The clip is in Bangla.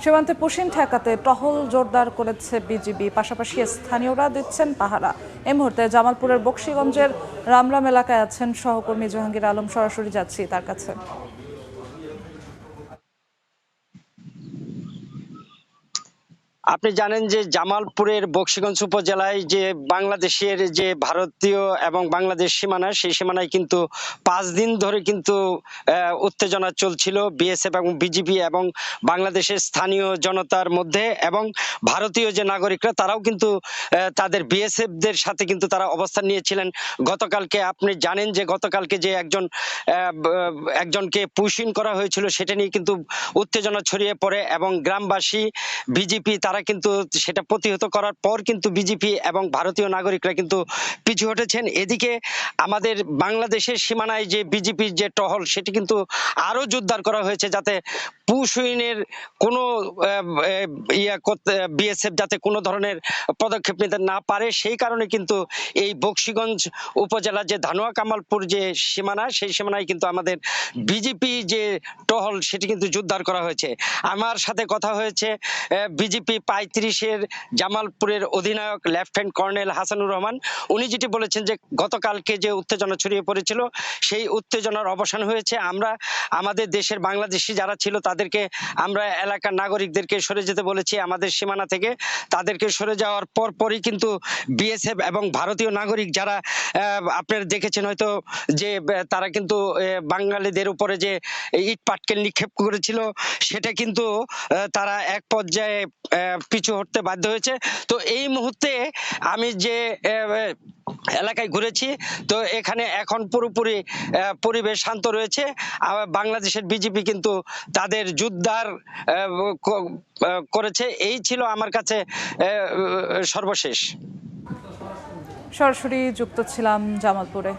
সীমান্তে পুশিন ঠেকাতে টহল জোরদার করেছে বিজিবি, পাশাপাশি স্থানীয়রা দিচ্ছেন পাহারা। এই মুহূর্তে জামালপুরের বকশীগঞ্জের রামরাম এলাকায় আছেন সহকর্মী জাহাঙ্গীর আলম, সরাসরি যাচ্ছি তার কাছে। আপনি জানেন যে জামালপুরের বকশীগঞ্জ উপজেলায় যে বাংলাদেশের যে ভারতীয় এবং বাংলাদেশ সীমানা, সেই সীমানায় কিন্তু 5 দিন ধরে কিন্তু উত্তেজনা চলছিল বিএসএফ এবং বিজিবি এবং বাংলাদেশের স্থানীয় জনতার মধ্যে, এবং ভারতীয় যে নাগরিকরা তারাও কিন্তু তাদের বিএসএফ দের সাথে কিন্তু তারা অবস্থান নিয়েছিলেন। গতকালকে আপনি জানেন যে গতকালকে যে একজনকে পুশিং করা হয়েছিল, সেটা নিয়ে কিন্তু উত্তেজনা ছড়িয়ে পড়ে এবং গ্রামবাসী বিজেপি তারা কিন্তু সেটা প্রতিহত করার পর কিন্তু বিজেপি এবং ভারতীয় নাগরিকরা কিন্তু পিছু হটেছেন। এদিকে আমাদের বাংলাদেশের সীমানায় যে বিজেপির যে টহল, সেটি কিন্তু আরো জোরদার করা হয়েছে, যাতে পুশইনের কোনো বিএসএফ যাতে কোনো ধরনের পদক্ষেপ নিতে না পারে। সেই কারণে কিন্তু এই বকশীগঞ্জ উপজেলার যে ধানুয়া কামালপুর যে সীমানা, সেই সীমানায় কিন্তু আমাদের বিজেপি যে টহল সেটি কিন্তু জোরদার করা হয়েছে। আমার সাথে কথা হয়েছে বিজেপি 35-এর জামালপুরের অধিনায়ক লেফটেন্যান্ট কর্নেল হাসানুর রহমান। উনি যেটি বলেছেন যে গতকালকে যে উত্তেজনা ছড়িয়ে পড়েছিল, সেই উত্তেজনার অবসান হয়েছে। আমরা আমাদের দেশের বাংলাদেশি যারা ছিল তাদেরকে আমরা এলাকার নাগরিকদেরকে সরে যেতে বলেছি আমাদের সীমানা থেকে। তাদেরকে সরে যাওয়ার পরই কিন্তু বিএসএফ এবং ভারতীয় নাগরিক যারা আপনারা দেখেছেন হয়তো যে তারা কিন্তু বাঙালিদের উপরে যে ইট পাটকেল নিক্ষেপ করেছিল, সেটা কিন্তু তারা এক পর্যায়ে পিছু হটতে বাধ্য হয়েছে। তো এই মুহূর্তে আমি যে এলাকায় ঘুরেছি, তো এখানে এখন পুরোপুরি পরিবেশ শান্ত রয়েছে। বাংলাদেশের বিজেপি কিন্তু তাদের জোরদার করেছে। এই ছিল আমার কাছে সর্বশেষ। সরাসরি যুক্ত ছিলাম জামালপুরে।